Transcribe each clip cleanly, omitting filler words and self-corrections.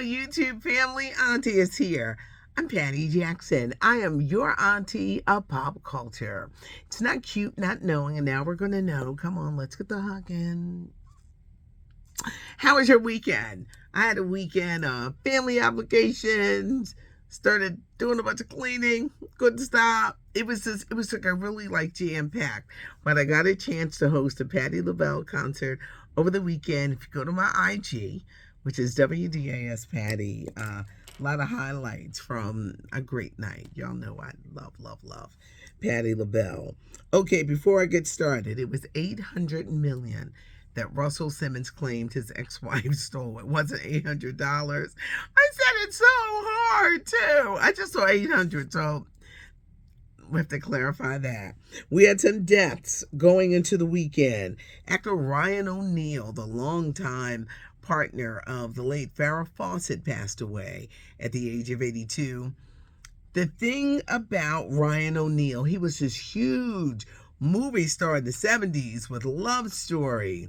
YouTube family. Auntie is here. I'm Patty Jackson. I am your auntie of pop culture. It's not cute not knowing, and now we're going to know. Come on, let's get the hugging. How was your weekend? I had a weekend of family obligations, started doing a bunch of cleaning, couldn't stop. It was like a really jam-packed, but I got a chance to host a Patti LaBelle concert over the weekend. If you go to my IG, which is WDAS Patty, a lot of highlights from a great night. Y'all know I love Patti LaBelle. Okay, before I get started, it was 800 million that Russell Simmons claimed his ex-wife stole. It wasn't $800. I said it so hard too. I just saw 800, so we have to clarify that. We had some deaths going into the weekend. Actor Ryan O'Neal, the longtime partner of the late Farrah Fawcett, passed away at the age of 82. The thing about Ryan O'Neal, he was this huge movie star in the 70s with Love Story.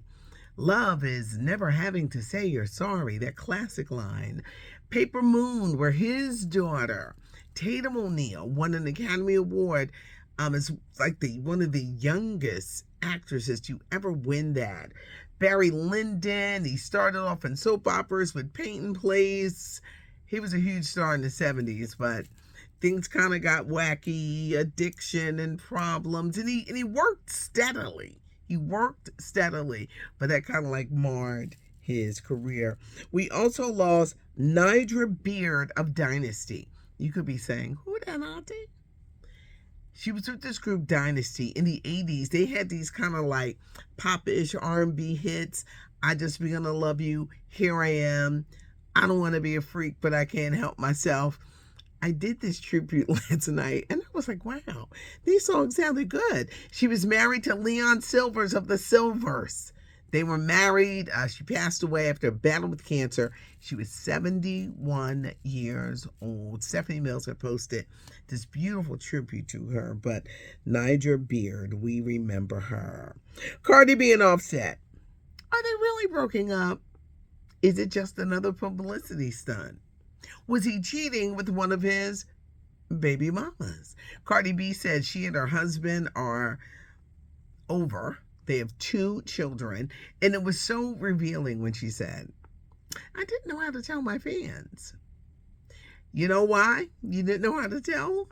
Love is never having to say you're sorry, that classic line. Paper Moon, where his daughter, Tatum O'Neal, won an Academy Award as one of the youngest actresses to ever win that. Barry Lyndon, he started off in soap operas with Paint Place. He was a huge star in the 70s, but things kind of got wacky, addiction and problems, and he worked steadily. But that kind of marred his career. We also lost Nidra Beard of Dynasty. You could be saying, who that, auntie? She was with this group Dynasty in the 80s. They had these kind of pop-ish R&B hits. I Just Be Gonna Love You, Here I Am, I Don't Want to Be a Freak, But I Can't Help Myself. I did this tribute last night, and I was like, wow, these songs sounded good. She was married to Leon Silvers of the Silvers. They were married. She passed away after a battle with cancer. She was 71 years old. Stephanie Mills had posted this beautiful tribute to her, but Nidra Beard, we remember her. Cardi B and Offset, are they really broken up? Is it just another publicity stunt? Was he cheating with one of his baby mamas? Cardi B said she and her husband are over. They have 2 children. And it was so revealing when she said, I didn't know how to tell my fans. You know why you didn't know how to tell?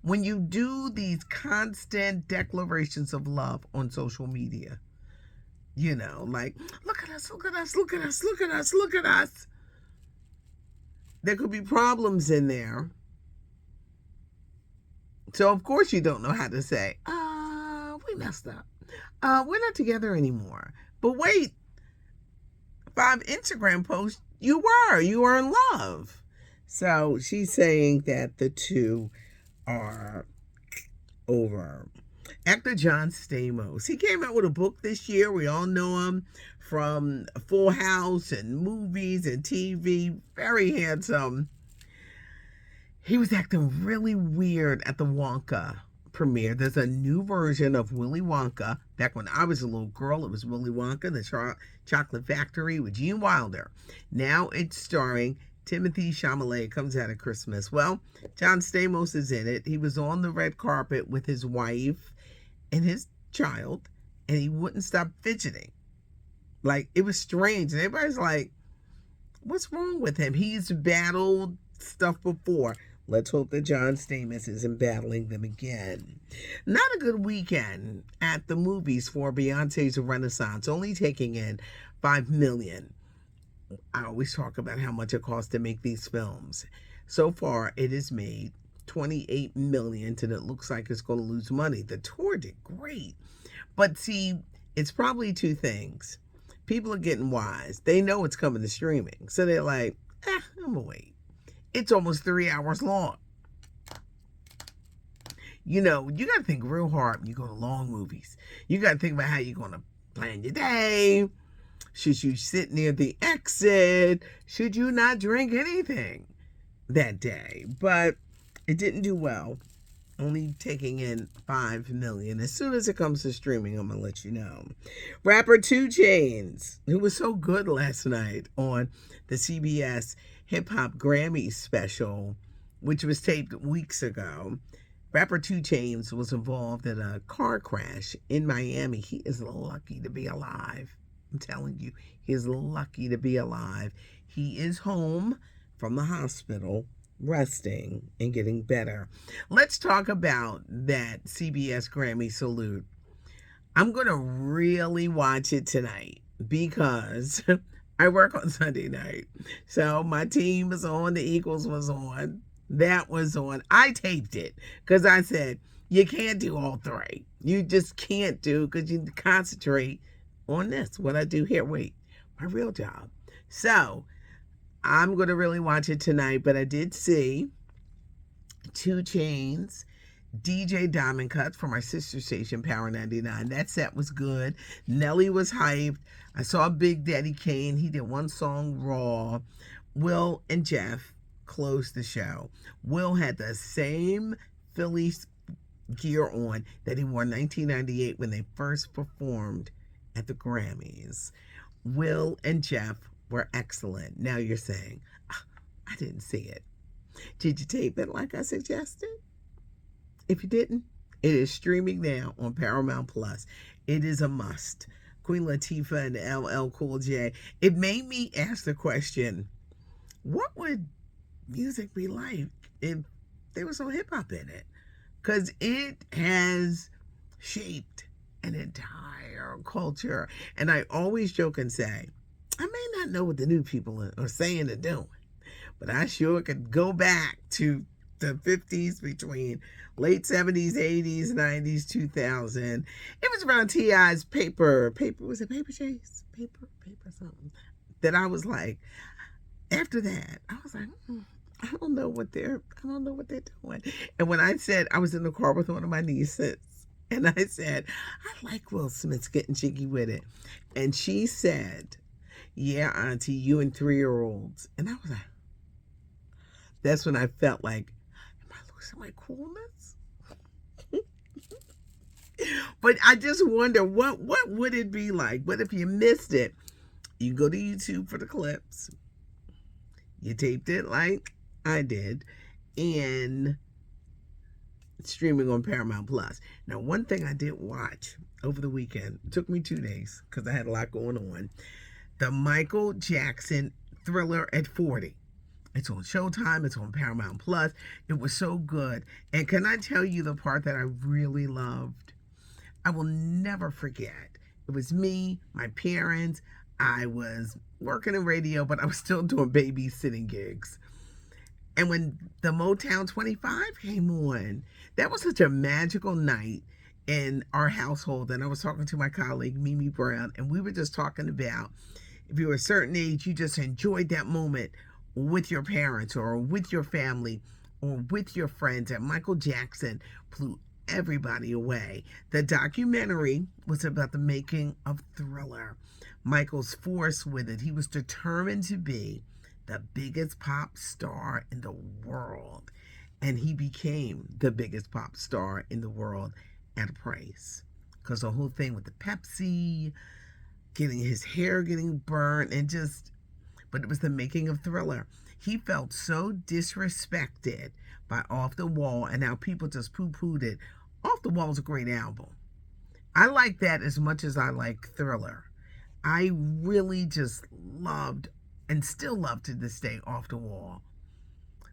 When you do these constant declarations of love on social media, look at us, look at us, look at us, look at us, look at us. There could be problems in there. So, of course, you don't know how to say, we messed up. We're not together anymore. But wait, 5 Instagram posts, you were in love. So she's saying that the 2 are over. Actor John Stamos, he came out with a book this year. We all know him from Full House and movies and TV. Very handsome. He was acting really weird at the Wonka premiere. There's a new version of Willy Wonka. Back when I was a little girl, it was Willy Wonka, the Chocolate Factory with Gene Wilder. Now it's starring Timothée Chalamet. It comes out at Christmas. Well, John Stamos is in it. He was on the red carpet with his wife and his child, and he wouldn't stop fidgeting. It was strange. And everybody's like, what's wrong with him? He's battled stuff before. Let's hope that John Stamos isn't battling them again. Not a good weekend at the movies for Beyonce's Renaissance, only taking in $5 million. I always talk about how much it costs to make these films. So far, it has made $28 million, and it looks like it's going to lose money. The tour did great. But see, it's probably 2 things. People are getting wise. They know it's coming to streaming. So they're like, I'm going to wait. It's almost 3 hours long. You got to think real hard when you go to long movies. You got to think about how you're going to plan your day. Should you sit near the exit? Should you not drink anything that day? But it didn't do well only taking in 5 million. As soon as it comes to streaming, I'm gonna let you know. Rapper 2 Chainz, who was so good last night on the CBS Hip Hop Grammy special, which was taped weeks ago. Rapper 2 Chainz was involved in a car crash in Miami. He is lucky to be alive. I'm telling you, he is lucky to be alive. He is home from the hospital, resting and getting better. Let's talk about that CBS Grammy salute. I'm going to really watch it tonight because I work on Sunday night. So my team was on, the Eagles was on, that was on. I taped it because I said, you can't do all three. You just can't do, because you concentrate on this, what I do here. Wait, my real job. So I'm going to really watch it tonight, but I did see 2 Chainz, DJ Diamond Cuts from our sister station, Power 99. That set was good. Nelly was hyped. I saw Big Daddy Kane. He did one song, Raw. Will and Jeff closed the show. Will had the same Phillies gear on that he wore in 1998 when they first performed at the Grammys. Will and Jeff were excellent. Now you're saying, oh, I didn't see it. Did you tape it like I suggested? If you didn't, it is streaming now on Paramount Plus. It is a must. Queen Latifah and LL Cool J. It made me ask the question, what would music be like if there was some hip hop in it? Because it has shaped an entire culture. And I always joke and say, I may not know what the new people are saying and doing, but I sure could go back to the 50s, between late 70s, 80s, 90s, 2000. It was around T.I.'s paper, was it Paper Chase? Paper something. That I was like, after that, I was like, I don't know what they're doing. And when I said, I was in the car with one of my nieces, and I said, I like Will Smith's getting jiggy with it. And she said, yeah, Auntie, you and 3-year-olds. And I was like, that's when I felt like, am I losing my coolness? But I just wonder, what would it be like? But if you missed it, you go to YouTube for the clips. You taped it like I did, and streaming on Paramount Plus. Now, one thing I did watch over the weekend, it took me 2 days because I had a lot going on, the Michael Jackson Thriller at 40. It's on Showtime. It's on Paramount Plus. It was so good. And can I tell you the part that I really loved? I will never forget. It was me, my parents. I was working in radio, but I was still doing babysitting gigs. And when the Motown 25 came on, that was such a magical night in our household. And I was talking to my colleague, Mimi Brown, and we were just talking about, if you were a certain age, you just enjoyed that moment with your parents or with your family or with your friends. And Michael Jackson blew everybody away. The documentary was about the making of Thriller. Michael's force with it. He was determined to be the biggest pop star in the world. And he became the biggest pop star in the world at a price. Because the whole thing with the Pepsi, getting his hair getting burnt, and just, but it was the making of Thriller. He felt so disrespected by Off the Wall, and now people just poo-pooed it. Off the Wall is a great album. I like that as much as I like Thriller. I really just loved, and still love to this day, Off the Wall.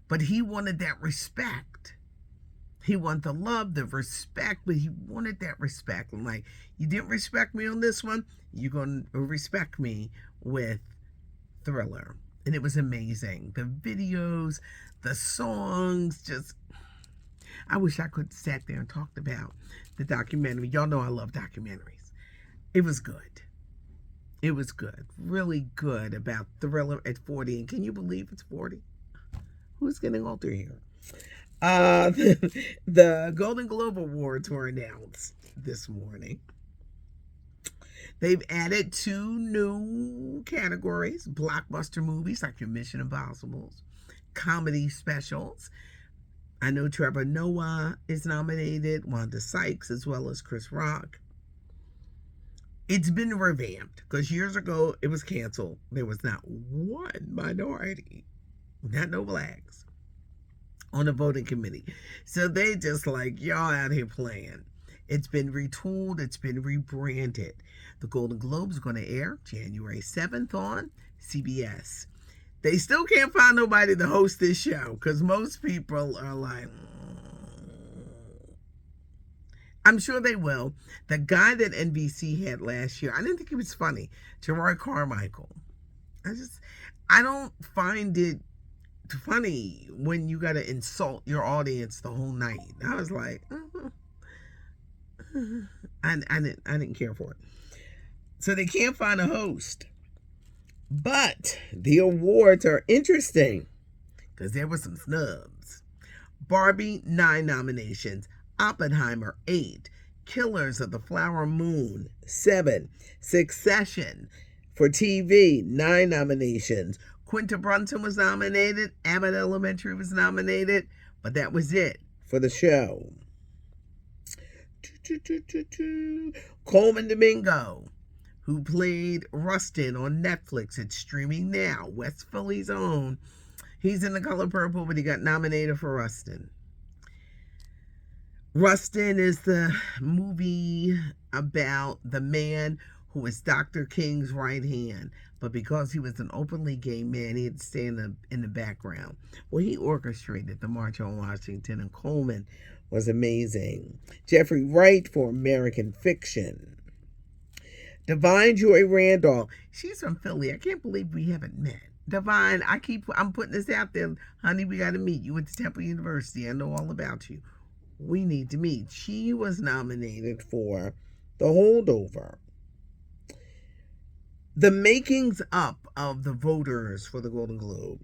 But he wanted that respect. He wanted the love, the respect, but he wanted that respect. I'm like, you didn't respect me on this one, you're going to respect me with Thriller. And it was amazing. The videos, the songs, just, I wish I could sat there and talked about the documentary. Y'all know I love documentaries. It was good. It was good. Really good about Thriller at 40. And can you believe it's 40? Who's getting older here? The Golden Globe Awards were announced this morning. They've added 2 new categories: blockbuster movies like your Mission Impossibles, comedy specials, I know Trevor Noah is nominated, Wanda Sykes, as well as Chris Rock. It's been revamped because years ago it was canceled. There was not one minority, not no blacks, on the voting committee. So they just like, y'all out here playing. It's been retooled, it's been rebranded. The Golden Globes are going to air January 7th on CBS. They still can't find nobody to host this show because most people are like, I'm sure they will. The guy that NBC had last year, I didn't think he was funny. Gerard Carmichael. I don't find it funny when you got to insult your audience the whole night. I was like, I didn't care for it. So they can't find a host. But the awards are interesting because there were some snubs. Barbie, 9 nominations. Oppenheimer, 8. Killers of the Flower Moon, 7. Succession for TV, 9 nominations. Quinta Brunson was nominated. Abbott Elementary was nominated. But that was it for the show. Coleman Domingo, who played Rustin on Netflix. It's streaming now. West Philly's own. He's in The Color Purple, but he got nominated for Rustin. Rustin is the movie about the man who was Dr. King's right hand. But because he was an openly gay man, he had to stay in the background. Well, he orchestrated the March on Washington, and Coleman was amazing. Jeffrey Wright for American Fiction. Divine Joy Randolph. She's from Philly. I can't believe we haven't met. Divine, I'm putting this out there. Honey, we got to meet. You went to Temple University. I know all about you. We need to meet. She was nominated for The Holdover. The makings up of the voters for the Golden Globe.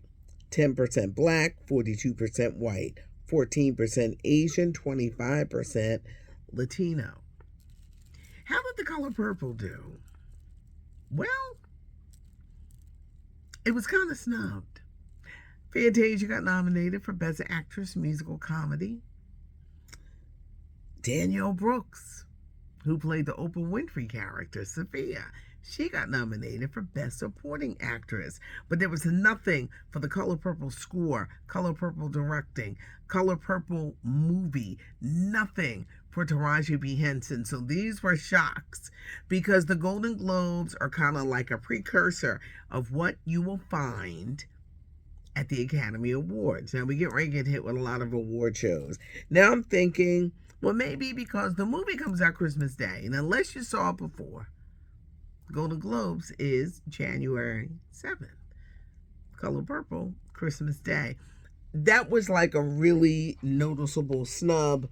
10% black, 42% white, 14% Asian, 25% Latino. How did The Color Purple do? Well, it was kind of snubbed. Fantasia got nominated for Best Actress Musical Comedy. Danielle Brooks, who played the Oprah Winfrey character, Sophia, she got nominated for Best Supporting Actress. But there was nothing for The Color Purple score, Color Purple directing, Color Purple movie, nothing for Taraji P. Henson. So these were shocks because the Golden Globes are kind of like a precursor of what you will find at the Academy Awards. Now we get ready to get hit with a lot of award shows. Now I'm thinking, well, maybe because the movie comes out Christmas Day, and unless you saw it before, Golden Globes is January 7th. Color Purple, Christmas Day. That was like a really noticeable snub.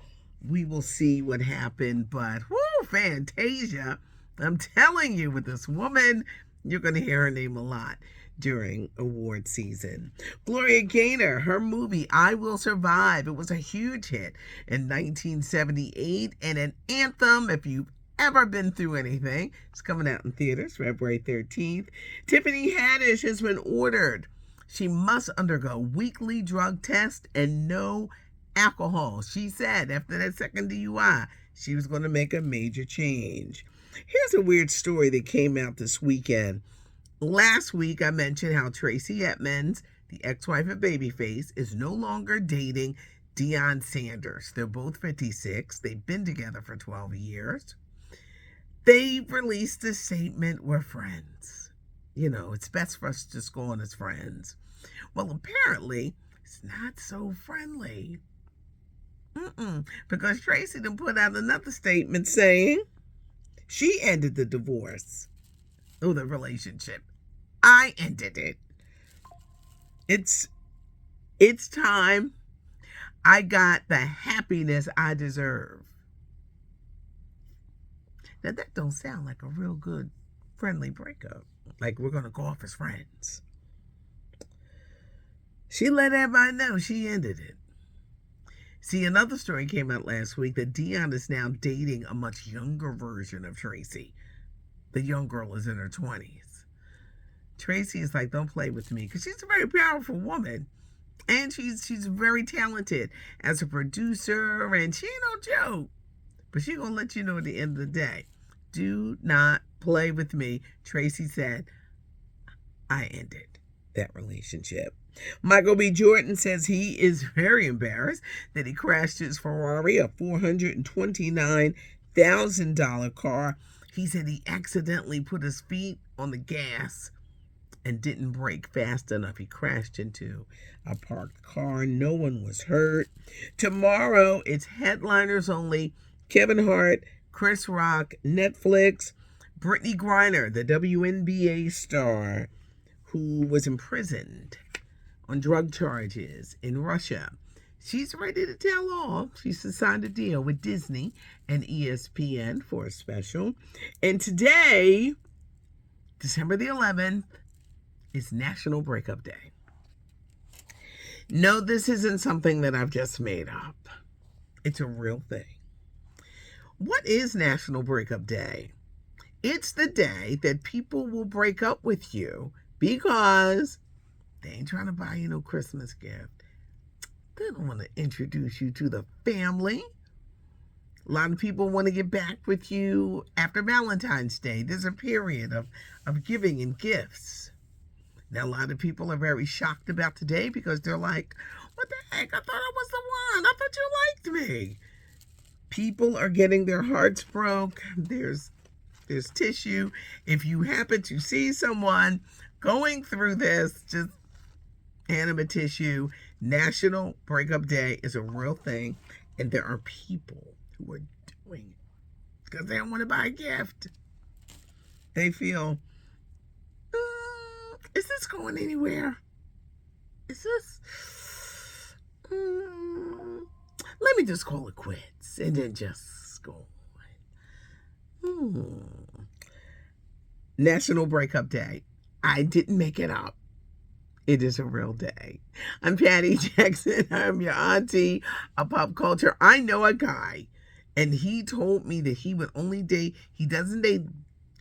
We will see what happened, but whoo, Fantasia. I'm telling you, with this woman, you're going to hear her name a lot during award season. Gloria Gaynor, her movie I Will Survive. It was a huge hit in 1978 and an anthem if you've ever been through anything. It's coming out in theaters February 13th. Tiffany Haddish has been ordered. She must undergo weekly drug test and no alcohol. She said after that second DUI, she was going to make a major change. Here's a weird story that came out this weekend. Last week, I mentioned how Tracey Edmonds, the ex-wife of Babyface, is no longer dating Deion Sanders. They're both 56. They've been together for 12 years. They released a statement, we're friends. You know, it's best for us to just go on as friends. Well, apparently, it's not so friendly. Because Tracey then put out another statement saying she ended the divorce. Oh, the relationship. I ended it. It's time. I got the happiness I deserve. Now that don't sound like a real good friendly breakup. Like we're going to go off as friends. She let everybody know she ended it. See, another story came out last week that Deion is now dating a much younger version of Tracey. The young girl is in her 20s. Tracey is like, don't play with me, because she's a very powerful woman. And she's very talented as a producer, and she ain't no joke. But she gonna let you know at the end of the day. Do not play with me. Tracey said, I ended that relationship. Michael B. Jordan says he is very embarrassed that he crashed his Ferrari, a $429,000 car. He said he accidentally put his feet on the gas and didn't brake fast enough. He crashed into a parked car. No one was hurt. Tomorrow, it's headliners only. Kevin Hart, Chris Rock, Netflix, Brittany Griner, the WNBA star who was imprisoned on drug charges in Russia. She's ready to tell all. She's signed a deal with Disney and ESPN for a special. And today, December the 11th, is National Breakup Day. No, this isn't something that I've just made up. It's a real thing. What is National Breakup Day? It's the day that people will break up with you because they ain't trying to buy you no Christmas gift. They don't want to introduce you to the family. A lot of people want to get back with you after Valentine's Day. There's a period of giving and gifts. Now, a lot of people are very shocked about today because they're like, what the heck? I thought I was the one. I thought you liked me. People are getting their hearts broke. There's tissue. If you happen to see someone going through this, just hand them a tissue. National Breakup Day is a real thing, and there are people who are doing it because they don't want to buy a gift. They feel, is this going anywhere? Is this? Let me just call it quits and then just go on. National Breakup Day. I didn't make it up. It is a real day. I'm Patty Jackson. I'm your auntie of pop culture. I know a guy, and he told me that he doesn't date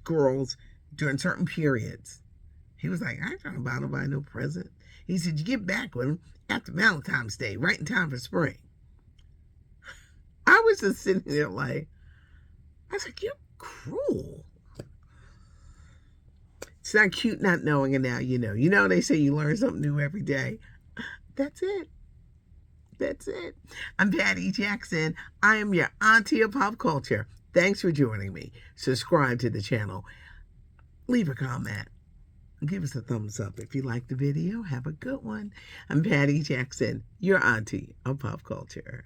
girls during certain periods. He was like, I ain't trying to buy nobody no present. He said, you get back with him after Valentine's Day, right in time for spring. I was just sitting there like, I was like, you're cruel. It's not cute not knowing, and now you know. You know, they say you learn something new every day. That's it. That's it. I'm Patty Jackson. I am your auntie of pop culture. Thanks for joining me. Subscribe to the channel. Leave a comment. Give us a thumbs up if you like the video. Have a good one. I'm Patty Jackson, your auntie of pop culture.